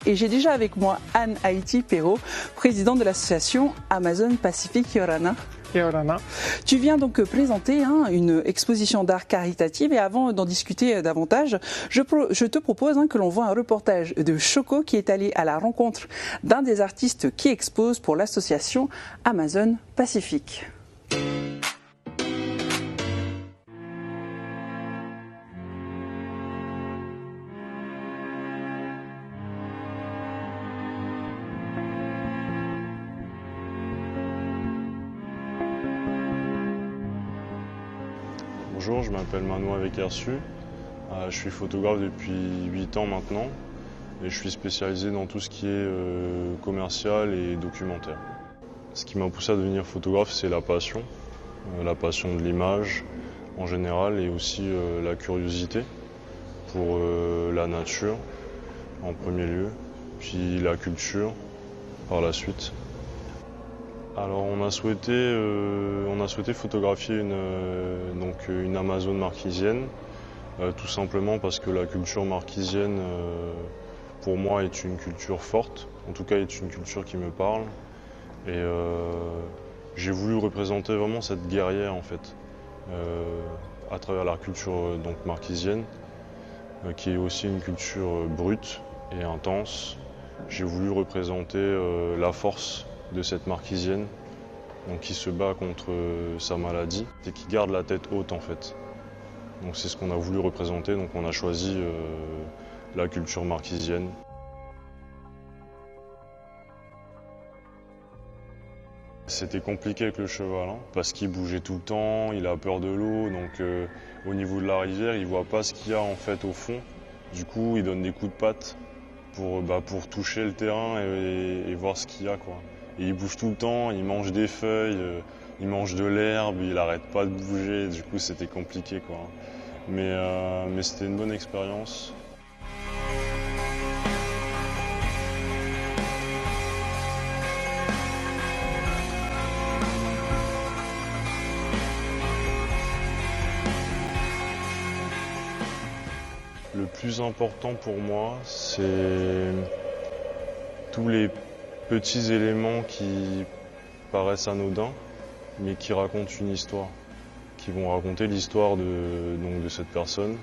Et j'ai déjà avec moi Anne Haïti Perrault, présidente de l'association Amazon Pacific Yorana. Yorana. Tu viens donc présenter une exposition d'art caritative et avant d'en discuter davantage, je te propose que l'on voit un reportage de Choco qui est allé à la rencontre d'un des artistes qui expose pour l'association Amazon Pacific. Bonjour, je m'appelle Manoa Vekersu, je suis photographe depuis 8 ans maintenant et je suis spécialisé dans tout ce qui est commercial et documentaire. Ce qui m'a poussé à devenir photographe, c'est la passion de l'image en général et aussi la curiosité pour la nature en premier lieu, puis la culture par la suite. Alors on a souhaité photographier une Amazone marquisienne, tout simplement parce que la culture marquisienne pour moi est une culture forte, en tout cas est une culture qui me parle et j'ai voulu représenter vraiment cette guerrière en fait à travers la culture marquisienne qui est aussi une culture brute et intense. J'ai voulu représenter la force de cette marquisienne qui se bat contre sa maladie et qui garde la tête haute en fait. Donc c'est ce qu'on a voulu représenter, donc on a choisi la culture marquisienne. C'était compliqué avec le cheval parce qu'il bougeait tout le temps, il a peur de l'eau, donc au niveau de la rivière il voit pas ce qu'il y a en fait au fond. Du coup il donne des coups de patte pour toucher le terrain et voir ce qu'il y a quoi. Et il bouge tout le temps, il mange des feuilles, il mange de l'herbe, il arrête pas de bouger, du coup c'était compliqué quoi. Mais c'était une bonne expérience. Le plus important pour moi, c'est tous les petits éléments qui paraissent anodins, mais qui racontent une histoire, qui vont raconter l'histoire de cette personne.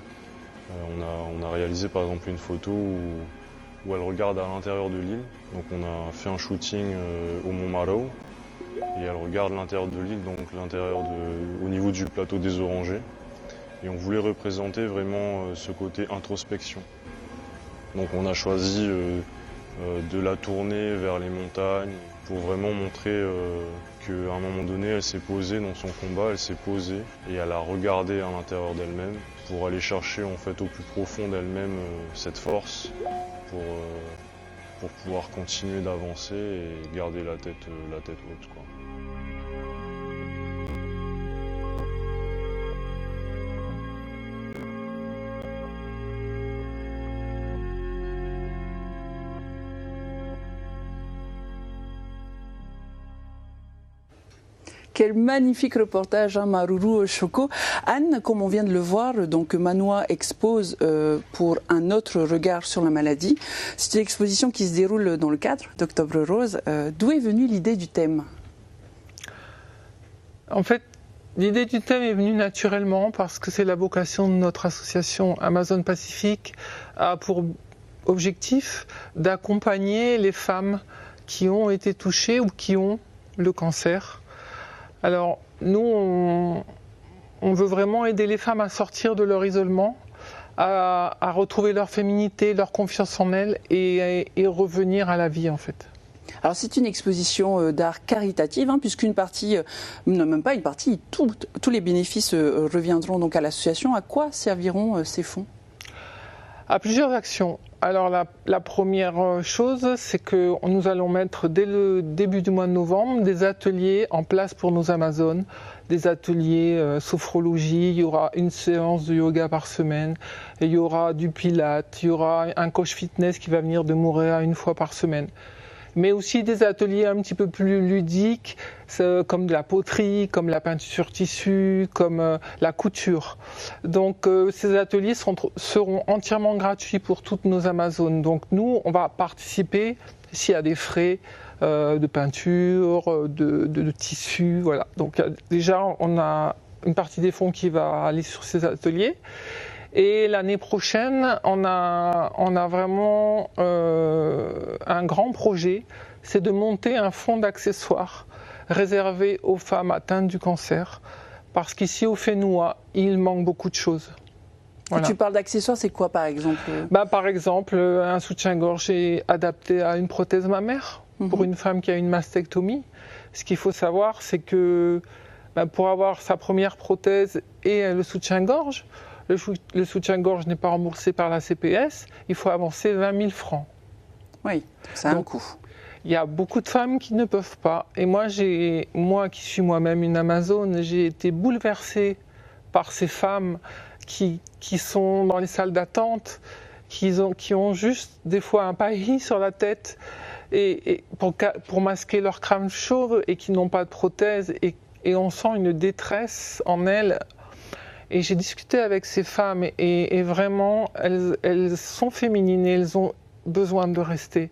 On a réalisé par exemple une photo où elle regarde à l'intérieur de l'île. Donc on a fait un shooting au Mont Maro et elle regarde l'intérieur de l'île, donc au niveau du plateau des Orangers. Et on voulait représenter vraiment ce côté introspection. Donc on a choisi de la tourner vers les montagnes pour vraiment montrer qu'à un moment donné elle s'est posée dans son combat, elle s'est posée et elle a regardé à l'intérieur d'elle-même pour aller chercher en fait au plus profond d'elle-même cette force pour pouvoir continuer d'avancer et garder la tête haute quoi. Quel magnifique reportage, Maruru Choco. Anne, comme on vient de le voir, donc Manoa expose pour un autre regard sur la maladie. C'est une exposition qui se déroule dans le cadre d'Octobre Rose. D'où est venue l'idée du thème ? En fait, l'idée du thème est venue naturellement parce que c'est la vocation de notre association Amazon Pacific a pour objectif d'accompagner les femmes qui ont été touchées ou qui ont le cancer. Alors, nous, on veut vraiment aider les femmes à sortir de leur isolement, à retrouver leur féminité, leur confiance en elles et revenir à la vie, en fait. Alors, c'est une exposition d'art caritative, puisqu'une partie, non même pas une partie, tous les bénéfices reviendront donc à l'association. À quoi serviront ces fonds ? À plusieurs actions. Alors la première chose, c'est que nous allons mettre dès le début du mois de novembre des ateliers en place pour nos Amazones, des ateliers sophrologie, il y aura une séance de yoga par semaine, et il y aura du pilates, il y aura un coach fitness qui va venir de Montréal une fois par semaine. mais aussi des ateliers un petit peu plus ludiques, comme de la poterie, comme la peinture sur tissu, comme la couture. Donc ces ateliers seront entièrement gratuits pour toutes nos Amazones. Donc nous, on va participer s'il y a des frais de peinture, de tissu, voilà. Donc déjà, on a une partie des fonds qui va aller sur ces ateliers. Et l'année prochaine, on a vraiment un grand projet, c'est de monter un fonds d'accessoires réservé aux femmes atteintes du cancer. Parce qu'ici au Fénois, il manque beaucoup de choses. Voilà. Quand tu parles d'accessoires, c'est quoi par exemple? Par exemple, un soutien-gorge adapté à une prothèse mammaire pour une femme qui a une mastectomie. Ce qu'il faut savoir, c'est que pour avoir sa première prothèse et le soutien-gorge, le soutien-gorge n'est pas remboursé par la CPS, il faut avancer 20 000 francs. Oui, ça a un coût. Il y a beaucoup de femmes qui ne peuvent pas. Et moi qui suis moi-même une Amazone, j'ai été bouleversée par ces femmes qui sont dans les salles d'attente, qui ont juste des fois un paillis sur la tête et pour masquer leur crâne chauve et qui n'ont pas de prothèse. Et on sent une détresse en elles. Et j'ai discuté avec ces femmes et vraiment, elles sont féminines et elles ont besoin de rester.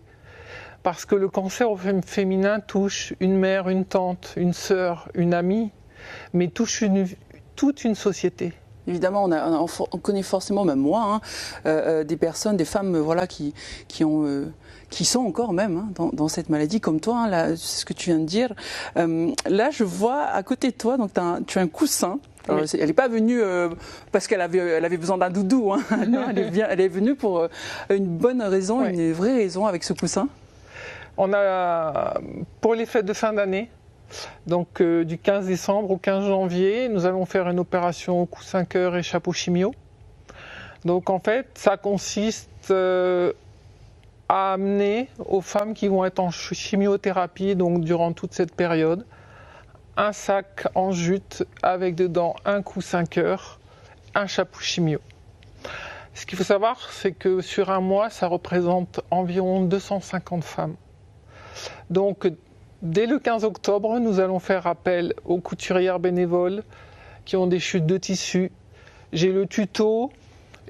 Parce que le cancer au féminin touche une mère, une tante, une sœur, une amie, mais touche toute une société. Évidemment, on connaît forcément, même moi, des personnes, des femmes qui sont encore même dans cette maladie, comme toi, là, c'est ce que tu viens de dire. Là, je vois à côté de toi, donc tu as un coussin. Alors, elle n'est pas venue parce qu'elle avait besoin d'un doudou. Non, elle est venue pour une bonne raison, une vraie raison avec ce coussin. On a, pour les fêtes de fin d'année, donc du 15 décembre au 15 janvier, nous allons faire une opération coussin cœur et chapeau chimio. Donc en fait, ça consiste à amener aux femmes qui vont être en chimiothérapie, donc durant toute cette période, un sac en jute avec dedans un coussin cœur, un chapeau chimio. Ce qu'il faut savoir, c'est que sur un mois, ça représente environ 250 femmes. Donc, dès le 15 octobre, nous allons faire appel aux couturières bénévoles qui ont des chutes de tissu. J'ai le tuto,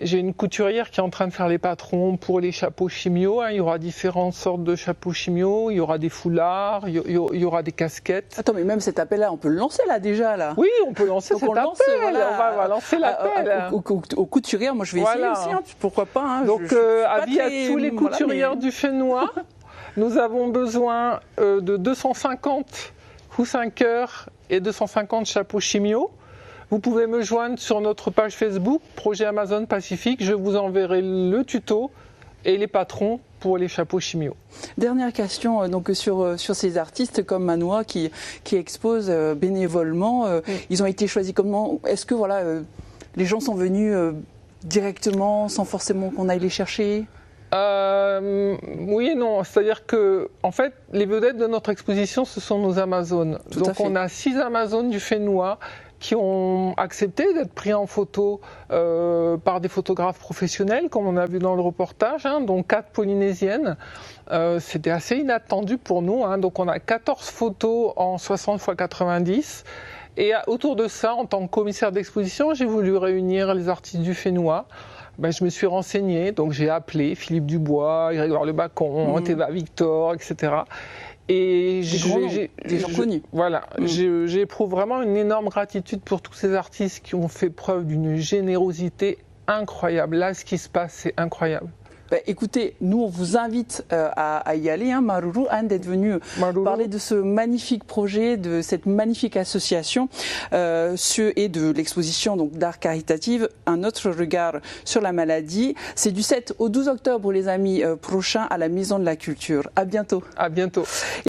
j'ai une couturière qui est en train de faire les patrons pour les chapeaux chimio. Il y aura différentes sortes de chapeaux chimio, il y aura des foulards, il y aura des casquettes. Attends, mais même cet appel-là, on peut le lancer là déjà là. Oui, on peut lancer cet appel. On va lancer l'appel. Aux couturières, moi je vais essayer aussi, pourquoi pas. Donc, avis à tous les couturières du Fénois. Nous avons besoin de 250 coussins cœur et 250 chapeaux chimio. Vous pouvez me joindre sur notre page Facebook, Projet Amazone Pacifique. Je vous enverrai le tuto et les patrons pour les chapeaux chimio. Dernière question donc sur ces artistes comme Manoa qui exposent bénévolement. Ils ont été choisis comment? Est-ce que les gens sont venus directement sans forcément qu'on aille les chercher? Oui et non, c'est-à-dire que en fait les vedettes de notre exposition ce sont nos Amazones. Donc on a 6 Amazones du Fénois qui ont accepté d'être pris en photo par des photographes professionnels comme on a vu dans le reportage, dont 4 polynésiennes. C'était assez inattendu pour nous, donc on a 14 photos en 60 x 90. Et autour de ça, en tant que commissaire d'exposition, j'ai voulu réunir les artistes du Fénois. Je me suis renseigné, donc j'ai appelé Philippe Dubois, Grégoire Le Bacon, Théva Victor, etc. Et des gens connus. Voilà, j'éprouve vraiment une énorme gratitude pour tous ces artistes qui ont fait preuve d'une générosité incroyable. Là, ce qui se passe, c'est incroyable. Écoutez, nous on vous invite à y aller, Maruru, d'être venu parler de ce magnifique projet, de cette magnifique association et de l'exposition d'art caritative, un autre regard sur la maladie. C'est du 7 au 12 octobre, les amis, prochains à la Maison de la Culture. À bientôt. À bientôt.